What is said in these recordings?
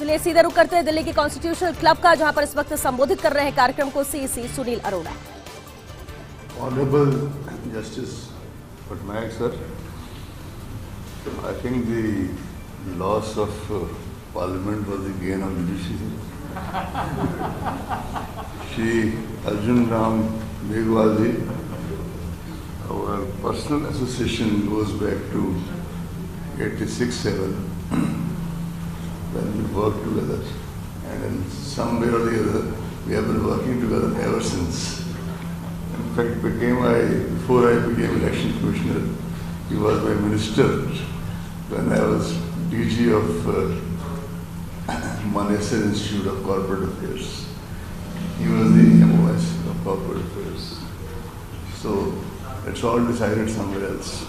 चलिए सीधे रुक करते हैं दिल्ली के कॉन्स्टिट्यूशनल क्लब का, जहां पर इस वक्त संबोधित कर रहे हैं कार्यक्रम को CEC Sunil Arora. Honorable Justice Patnaik sir, I think the loss of Parliament was the gain of judiciary. Shri Arjun Ram Meghwal ji, our personal association goes back to 86-7 when we worked together, and in some way or the other we have been working together ever since. In fact, before I became election commissioner, he was my minister when I was DG of Manesar Institute of Corporate Affairs. He was the MOS of Corporate Affairs. So it's all decided somewhere else.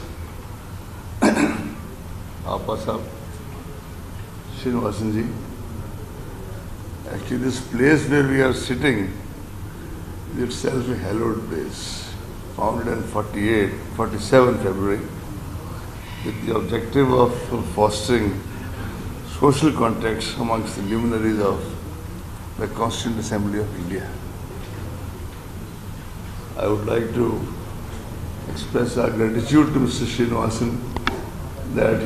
Apa Sahab, Srinivasan ji, actually this place where we are sitting is itself a hallowed place, founded in 47 February, with the objective of fostering social contacts amongst the luminaries of the Constituent Assembly of India. I would like to express our gratitude to Mr. Srinivasan that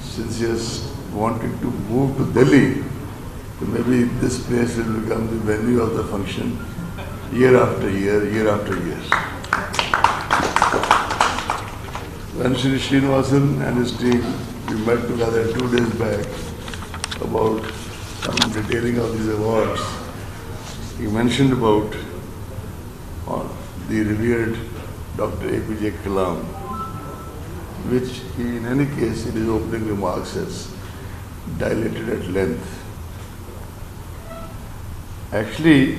since he has wanted to move to Delhi, so maybe this place will become the venue of the function year after year, year after year. When Shri Srinivasan and his team, we met together 2 days back about some detailing of these awards, he mentioned about the revered Dr. APJ Kalam, which he in any case in his opening remarks has dilated at length. Actually,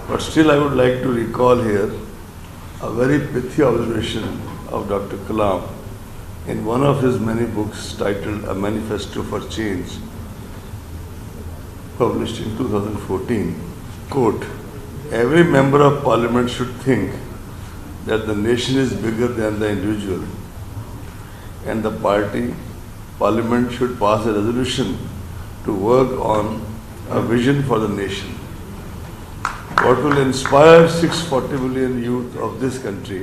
but still I would like to recall here a very pithy observation of Dr. Kalam in one of his many books titled A Manifesto for Change, published in 2014. Quote, "Every member of parliament should think that the nation is bigger than the individual, and the parliament should pass a resolution to work on a vision for the nation. What will inspire 640 million youth of this country?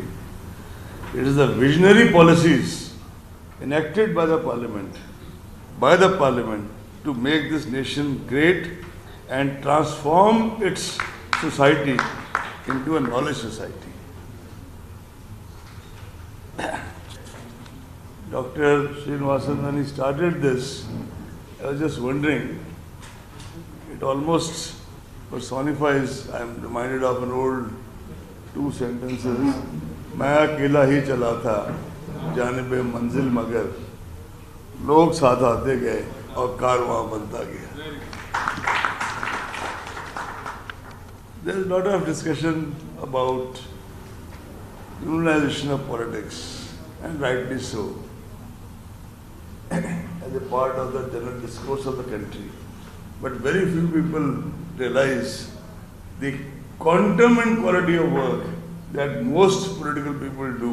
It is the visionary policies enacted by the parliament to make this nation great and transform its society into a knowledge society." Dr. Srinivasan, when he started this, I was just wondering, it almost personifies, I am reminded of an old 2 sentences, "मैं अकेला ही चला था जानिबे मंजिल मगर लोग साथ आते गए और कारवां बनता गया." There is a lot of discussion about unionization of politics, and rightly so, as a part of the general discourse of the country. But very few people realize the quantum and quality of work that most political people do,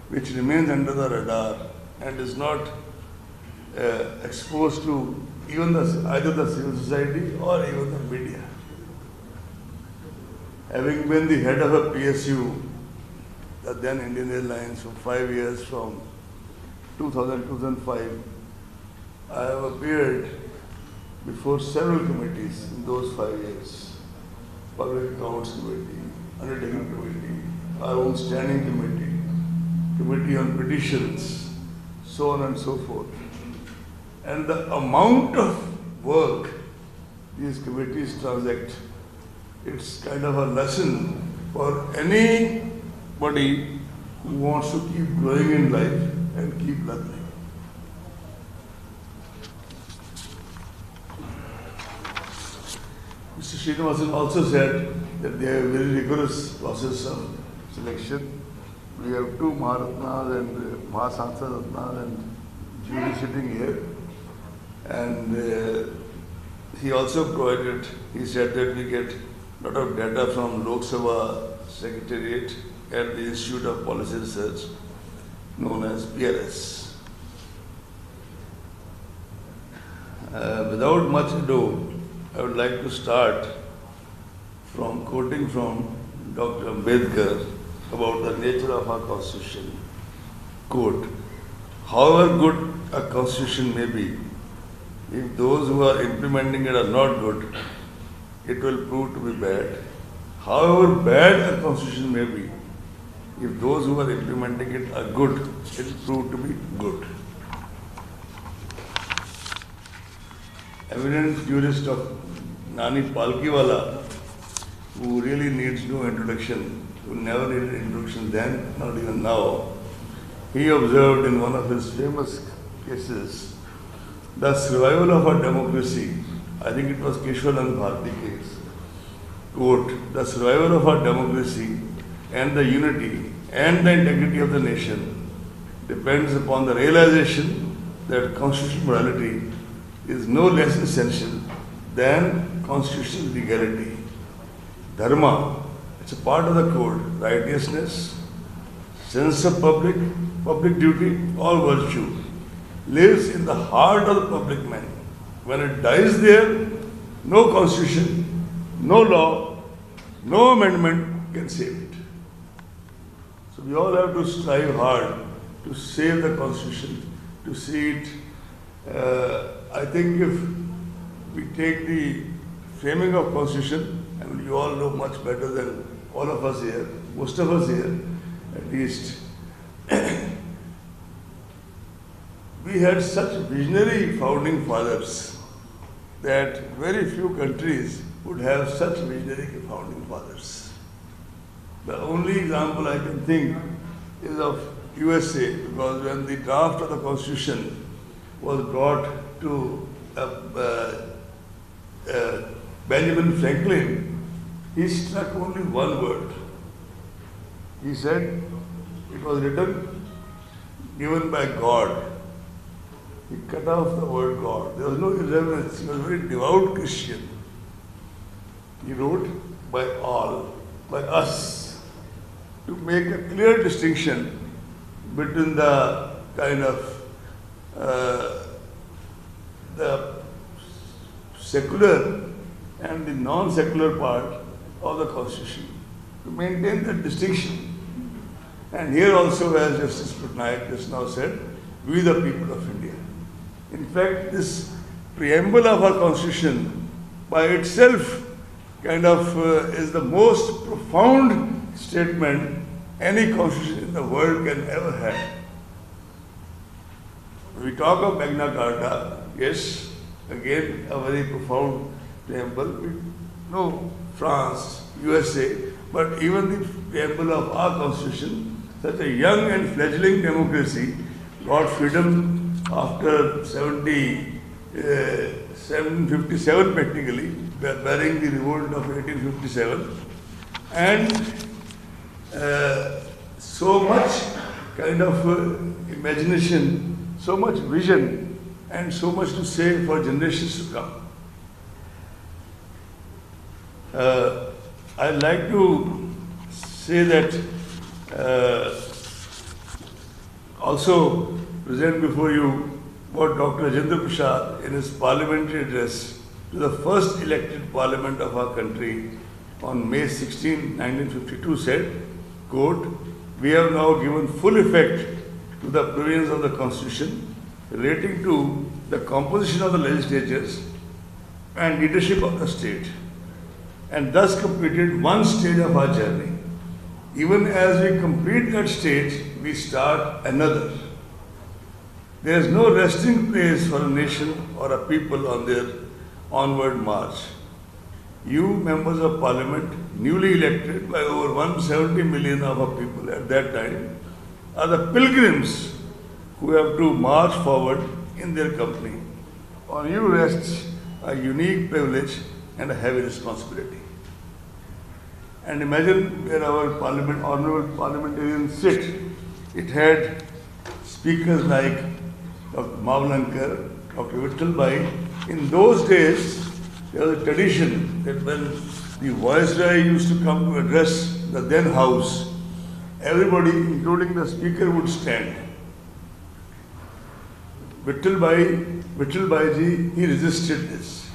which remains under the radar and is not exposed to even either the civil society or even the media. Having been the head of a PSU, the then Indian Airlines, for 5 years from 2000 to 2005, I have appeared before several committees in those 5 years. Public Accounts Committee, Undertaking Committee, our own Standing Committee, Committee on Petitions, so on and so forth. And the amount of work these committees transact, it's kind of a lesson for anybody who wants to keep growing in life and keep learning. Mr. Srinivasan also said that they have a very rigorous process of selection. We have 2 Maharatnas and Mahasansad Ratnas and jury sitting here. And he also he said that we get a lot of data from Lok Sabha Secretariat at the Institute of Policy Research, known as PRS. Without much ado, I would like to start from quoting from Dr. Ambedkar about the nature of our constitution. Quote, however good a constitution may be, if those who are implementing it are not good, it will prove to be bad. However bad a constitution may be, if those who are implementing it are good, it will prove to be good. Eminent jurist of Nani Palkiwala, who really needs no introduction, who never needed introduction then, not even now, he observed in one of his famous cases, the survival of our democracy. I think it was Keshwanand Bharati case. Quote, the survival of our democracy and the unity and the integrity of the nation depends upon the realization that constitutional morality is no less essential than constitutional legality. Dharma, it's a part of the code, righteousness, sense of public duty or virtue, lives in the heart of the public man. When it dies there, no constitution, no law, no amendment can save it. So we all have to strive hard to save the constitution, to see it. I think if we take the framing of constitution, I mean, you all know much better than all of us here, most of us here, at least. We had such visionary founding fathers that very few countries would have such visionary founding fathers. The only example I can think is of USA, because when the draft of the Constitution was brought to Benjamin Franklin, he struck only one word. He said it was written, given by God. He cut off the word God. There was no irreverence. He was a very devout Christian. He wrote by all, by us, to make a clear distinction between the kind of the secular and the non-secular part of the Constitution, to maintain that distinction. And here also, as Justice Patnaik just now said, we the people of India. In fact, this preamble of our Constitution by itself kind of is the most profound statement any constitution in the world can ever have. We talk of Magna Carta, yes, again a very profound preamble. We know France, USA, but even the preamble of our Constitution, such a young and fledgling democracy, got freedom after 1757 practically, barring the revolt of 1857, and so much kind of imagination, so much vision, and so much to say for generations to come. I'd like to say that also present before you what Dr. Rajendra Prasad in his parliamentary address to the first elected parliament of our country on May 16, 1952 said, quote, we have now given full effect to the provisions of the Constitution relating to the composition of the legislatures and leadership of the state, and thus completed one stage of our journey. Even as we complete that stage, we start another. There is no resting place for a nation or a people on their onward march. You, members of parliament, newly elected by over 170 million of our people at that time, are the pilgrims who have to march forward in their company. On you rests a unique privilege and a heavy responsibility. And imagine where our parliament, honorable parliamentarians sit. It had speakers like Dr. Mavlankar, Dr. Vittalbai. In those days, there was a tradition that when the Viceroy used to come to address the then House, everybody, including the speaker, would stand. Vittal Bhaiji, he resisted this.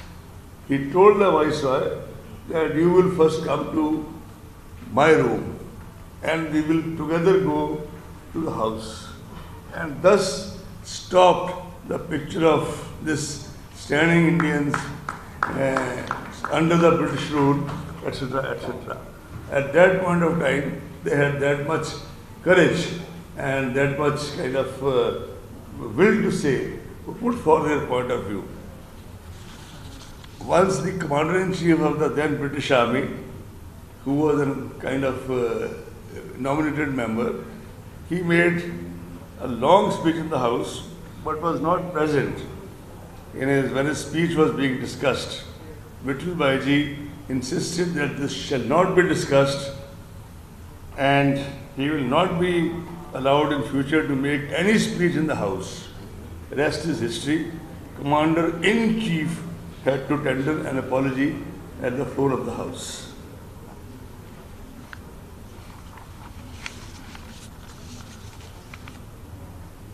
He told the Viceroy that you will first come to my room and we will together go to the house. And thus stopped the picture of this standing Indians under the British rule, etc., etc. At that point of time, they had that much courage and that much kind of will to say, to put forward their point of view. Once the Commander-in-Chief of the then British Army, who was a kind of nominated member, he made a long speech in the House, but was not present when his speech was being discussed. Vittal Bhaiji insisted that this shall not be discussed and he will not be allowed in future to make any speech in the House. Rest is history. Commander-in-Chief had to tender an apology at the floor of the House.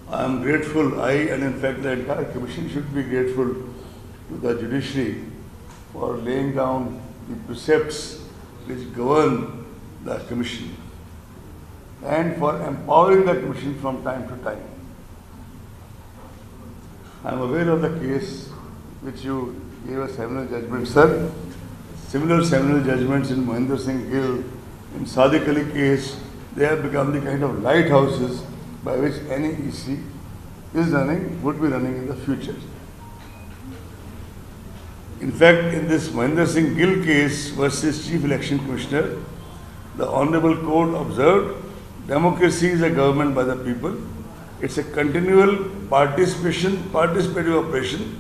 I am grateful, and in fact the entire Commission should be grateful to the judiciary for laying down the precepts which govern the Commission and for empowering the Commission from time to time. I am aware of the case which you gave a seminal judgment, sir. Similar seminal judgments in Mahendra Singh Gill, in Sadiq Ali case, they have become the kind of lighthouses by which any EC is running, would be running in the future. In fact, in this Mahendra Singh Gill case versus Chief Election Commissioner, the Honorable Court observed, democracy is a government by the people. It's a continual participative operation,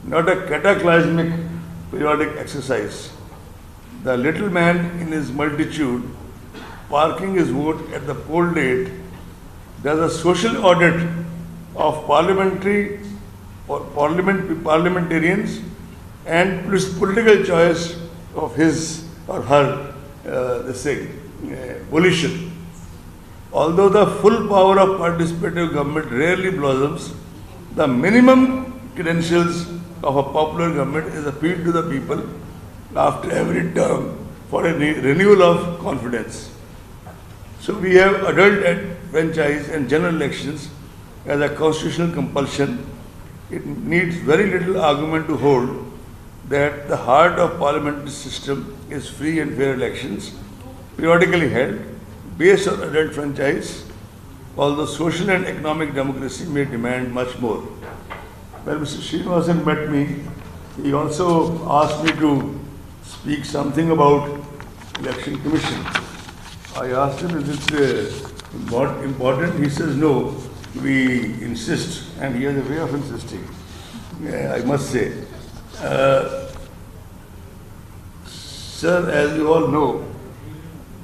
not a cataclysmic periodic exercise. The little man in his multitude, parking his vote at the poll date, does a social audit of parliamentarians and political choice of his or her volition. Although the full power of participative government rarely blossoms, the minimum credentials of a popular government is appealed to the people after every term for a renewal of confidence. So we have adult franchise and general elections as a constitutional compulsion. It needs very little argument to hold that the heart of parliamentary system is free and fair elections, periodically held, based on adult franchise, although social and economic democracy may demand much more. When Mr. Srinivasan met me, he also asked me to speak something about Election Commission. I asked him, is it important? He says, no, we insist, and he has a way of insisting, I must say. Sir, as you all know,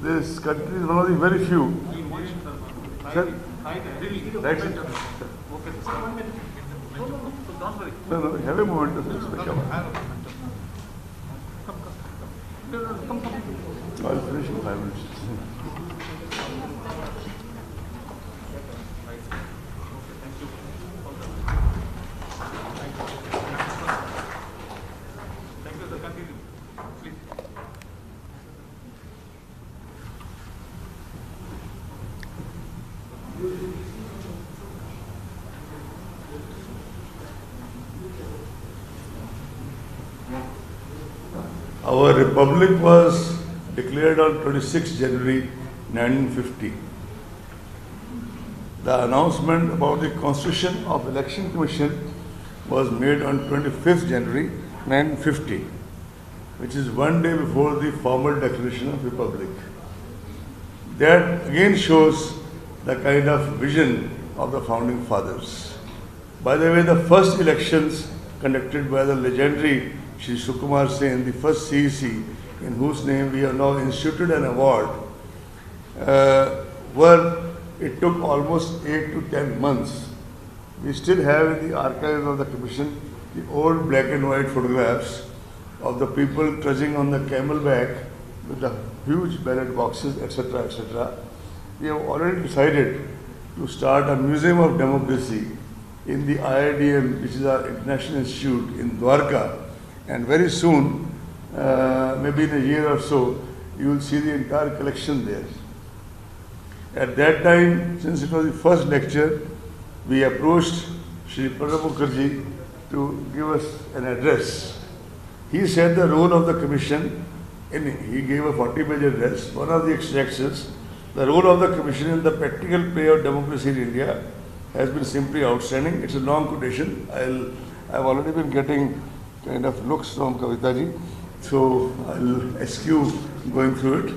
this country is one of the very few. Sir? Right, sir? No, have a moment to speak about. I'll finish in 5 minutes. Our republic was declared on 26 January 1950. The announcement about the constitution of Election Commission was made on 25th January 1950, which is one day before the formal declaration of republic. That again shows the kind of vision of the founding fathers. By the way, the first elections conducted by the legendary Shri Sukumar Sen, the first CEC, in whose name we have now instituted an award, it took almost 8 to 10 months. We still have in the archives of the Commission the old black and white photographs of the people trudging on the camel back with the huge ballot boxes, etc., etc. We have already decided to start a museum of democracy in the IIDM, which is our international institute in Dwarka, and very soon, maybe in a year or so, you will see the entire collection there. At that time, since it was the first lecture, we approached Shri Pranab Mukherjee to give us an address. He said the role of the commission, he gave a 40-page address, one of the extracts, the role of the commission in the practical play of democracy in India has been simply outstanding. It's a long quotation. I've already been getting kind of looks from Kavita ji, so I'll eschew going through it.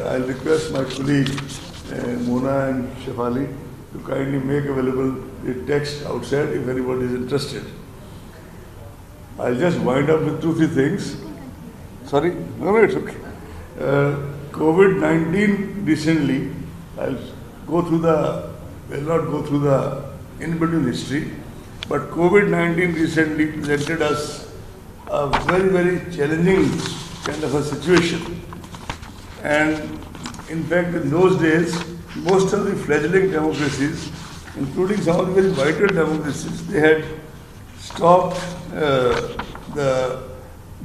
I'll request my colleague Mona and Shefali to kindly make available the text outside if anybody is interested. I'll just wind up with 2-3 things. Sorry? No, it's okay. COVID-19 recently, will not go through the in-between history, but COVID-19 recently presented us a very, very challenging kind of a situation. And in fact, in those days, most of the fledgling democracies, including some of the very vital democracies, they had stopped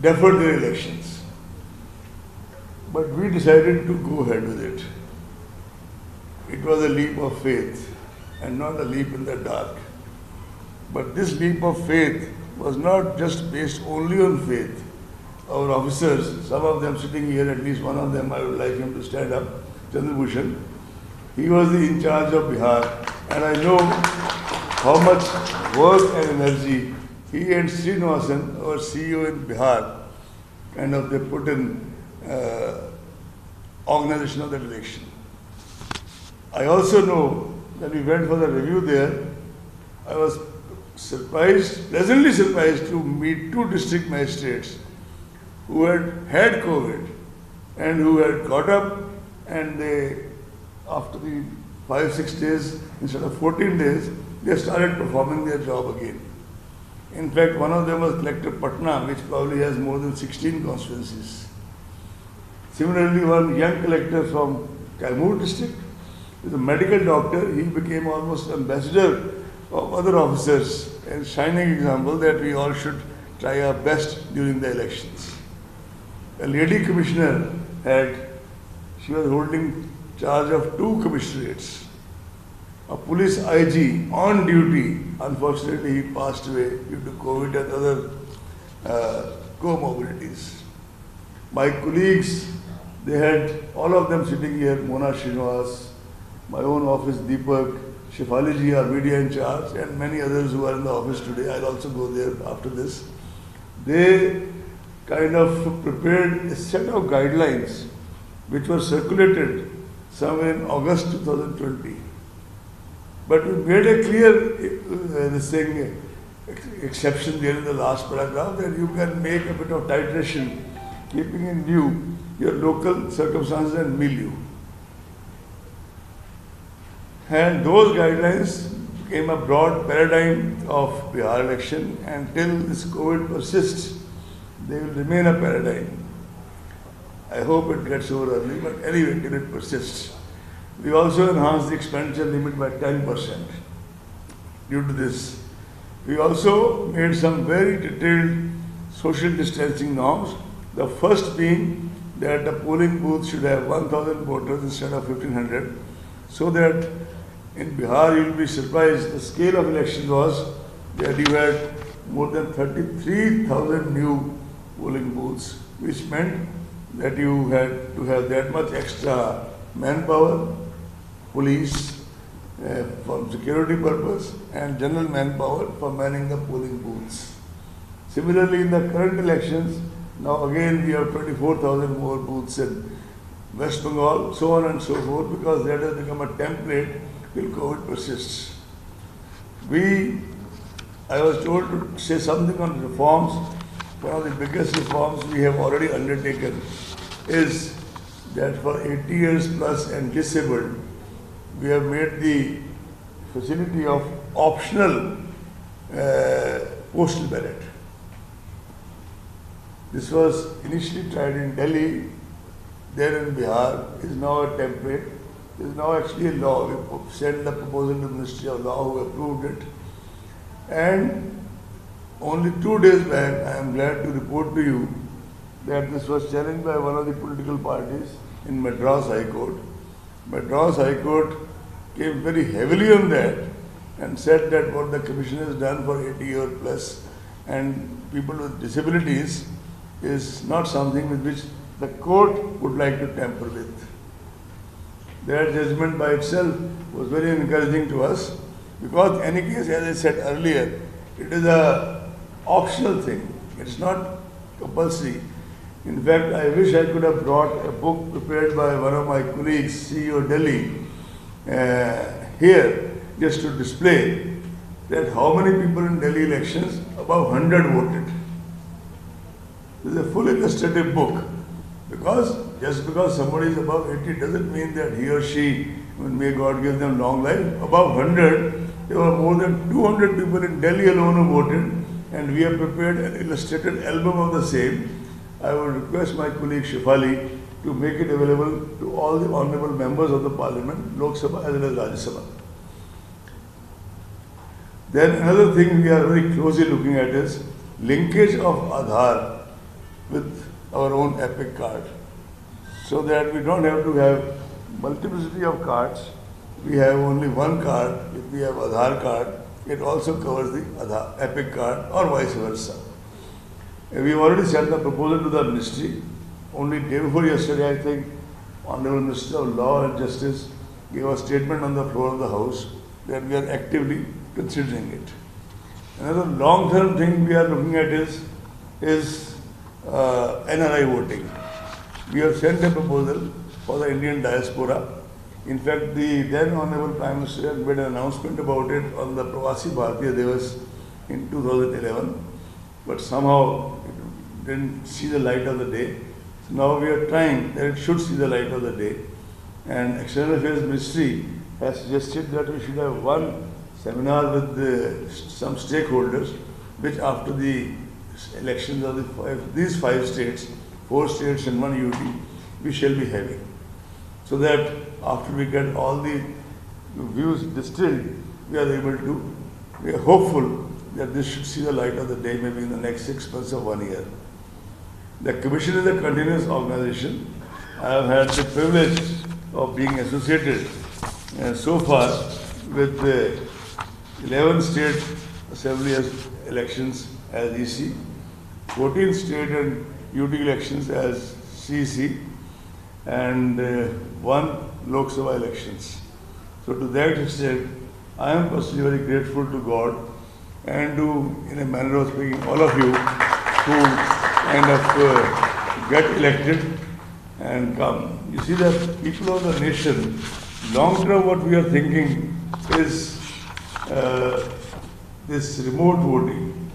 deferred their elections. But we decided to go ahead with it. It was a leap of faith and not a leap in the dark. But this leap of faith was not just based only on faith. Our officers, some of them sitting here, at least one of them, I would like him to stand up, Chandrabhushan. He was the in charge of Bihar, and I know how much work and energy he and Srinivasan, our CEO in Bihar, kind of they put in organization of that election. I also know that we went for the review there. I was pleasantly surprised to meet 2 district magistrates who had COVID and who had got up, and they, after the 5-6 days, instead of 14 days, they started performing their job again. In fact, one of them was Collector Patna, which probably has more than 16 constituencies. Similarly, one young collector from Kaimur district is a medical doctor. He became almost ambassador of other officers, a shining example that we all should try our best during the elections. A lady commissioner she was holding charge of 2 commissionerates. A police IG on duty, unfortunately he passed away due to COVID and other comorbidities. My colleagues, they had all of them sitting here, Mona Srinivas, my own office, Deepak, Shefali ji, our media in charge, and many others who are in the office today. I'll also go there after this. They kind of prepared a set of guidelines which were circulated somewhere in August 2020. But we made a clear exception there in the last paragraph that you can make a bit of titration, keeping in view your local circumstances and milieu. And those guidelines became a broad paradigm of Bihar election, and till this COVID persists, they will remain a paradigm. I hope it gets over early, but anyway, till it persists. We also enhanced the expenditure limit by 10% due to this. We also made some very detailed social distancing norms. The first being that the polling booth should have 1,000 voters instead of 1,500, so that in Bihar you will be surprised. The scale of election was that you had more than 33,000 new polling booths, which meant that you had to have that much extra manpower, police for security purpose, and general manpower for manning the polling booths. Similarly, in the current elections, now again we have 24,000 more booths in West Bengal, so on and so forth, because that has become a template till COVID persists. I was told to say something on reforms. One of the biggest reforms we have already undertaken is that for 80 years plus and disabled, we have made the facility of optional postal ballot. This was initially tried in Delhi, then in Bihar, is now a template. It is now actually a law. We sent the proposal to the Ministry of Law, who approved it. And only 2 days back, I am glad to report to you that this was challenged by one of the political parties in Madras High Court. Madras High Court came very heavily on that and said that what the Commission has done for 80 years plus and people with disabilities is not something with which the court would like to tamper with. Their judgment by itself was very encouraging to us because in any case, as I said earlier, it is a optional thing. It's not compulsory. In fact, I wish I could have brought a book prepared by one of my colleagues, CEO Delhi, here just to display that how many people in Delhi elections, above 100 voted. This is a full illustrative book because just because somebody is above 80 doesn't mean that he or she, may God give them long life, above 100, there were more than 200 people in Delhi alone who voted and we have prepared an illustrated album of the same. I will request my colleague Shefali to make it available to all the honorable members of the Parliament, Lok Sabha as well as Rajya Sabha. Then another thing we are very closely looking at is linkage of Aadhaar with our own EPIC card, so that we don't have to have multiplicity of cards. We have only one card. If we have Aadhaar card, it also covers the Aadhaar EPIC card or vice versa. We have already sent the proposal to the Ministry. Only day before yesterday, I think, Honorable Minister of Law and Justice gave a statement on the floor of the House that we are actively considering it. Another long-term thing we are looking at is NRI voting. We have sent a proposal for the Indian diaspora. In fact, the then Honorable Prime Minister made an announcement about it on the Pravasi Bharatiya Divas in 2011, but somehow it didn't see the light of the day. So now we are trying that it should see the light of the day. And External Affairs Ministry has suggested that we should have one seminar with some stakeholders, which after the elections of these 5 states, 4 states and 1 UT, we shall be having. So that after we get all the views distilled, we are hopeful that this should see the light of the day maybe in the next 6 months or 1 year. The Commission is a continuous organization. I have had the privilege of being associated so far with the 11 state assembly elections as EC, 14 state and UT elections as CEC, and 1 Lok Sabha elections. So to that extent, I am personally very grateful to God and to, in a manner of speaking, all of you who kind of get elected and come. You see, the people of the nation, long term what we are thinking is this remote voting.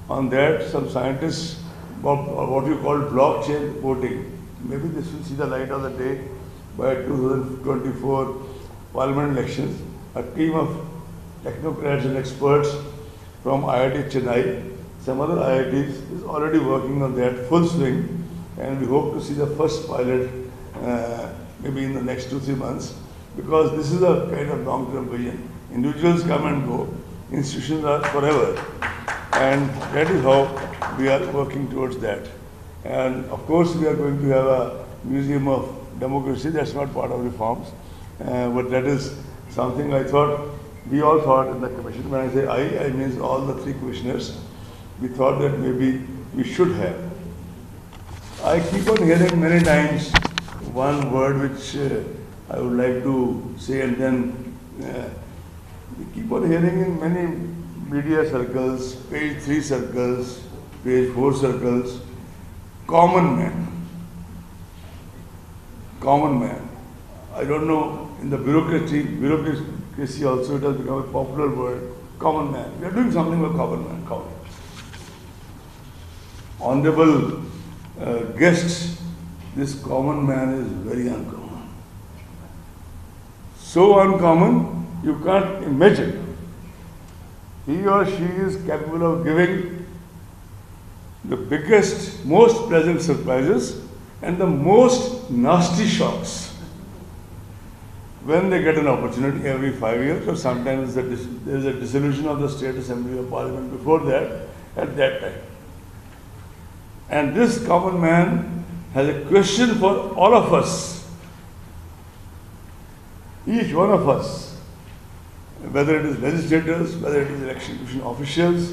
On that, some scientists, what you call blockchain voting, maybe this will see the light of the day by 2024 Parliament elections. A team of technocrats and experts from IIT Chennai, some other IITs is already working on that full swing, and we hope to see the first pilot maybe in the next 2-3 months, because this is a kind of long-term vision. Individuals come and go, institutions are forever, and that is how we are working towards that. And of course, we are going to have a museum of democracy. That's not part of reforms, but that is something I thought, we all thought in the Commission. When I say I mean all the 3 commissioners. We thought that maybe we should have. I keep on hearing many times one word which I would like to say, and then we keep on hearing in many media circles, page 3 circles, page 4 circles, common man. Common man. I don't know, in the bureaucracy also it has become a popular word, common man. We are doing something for common man, common. Honorable guests, this common man is very uncommon. So uncommon, you can't imagine. He or she is capable of giving the biggest, most pleasant surprises and the most nasty shocks. when they get an opportunity every 5 years, or sometimes there is a dissolution of the State Assembly or Parliament before that, at that time. And this common man has a question for all of us, each one of us, whether it is legislators, whether it is election commission officials,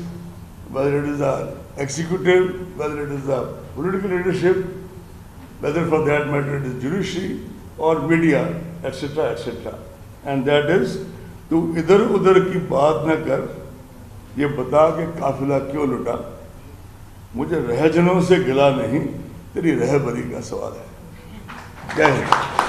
whether it is the executive, whether it is the political leadership, whether for that matter it is judiciary or media, etc., etc. And that is, तू इधर उधर की बात न कर, ये बता के काफिला क्यों लुटा, मुझे रहजनों से गिला नहीं, तेरी रहबरी का सवाल है। जय हिंद।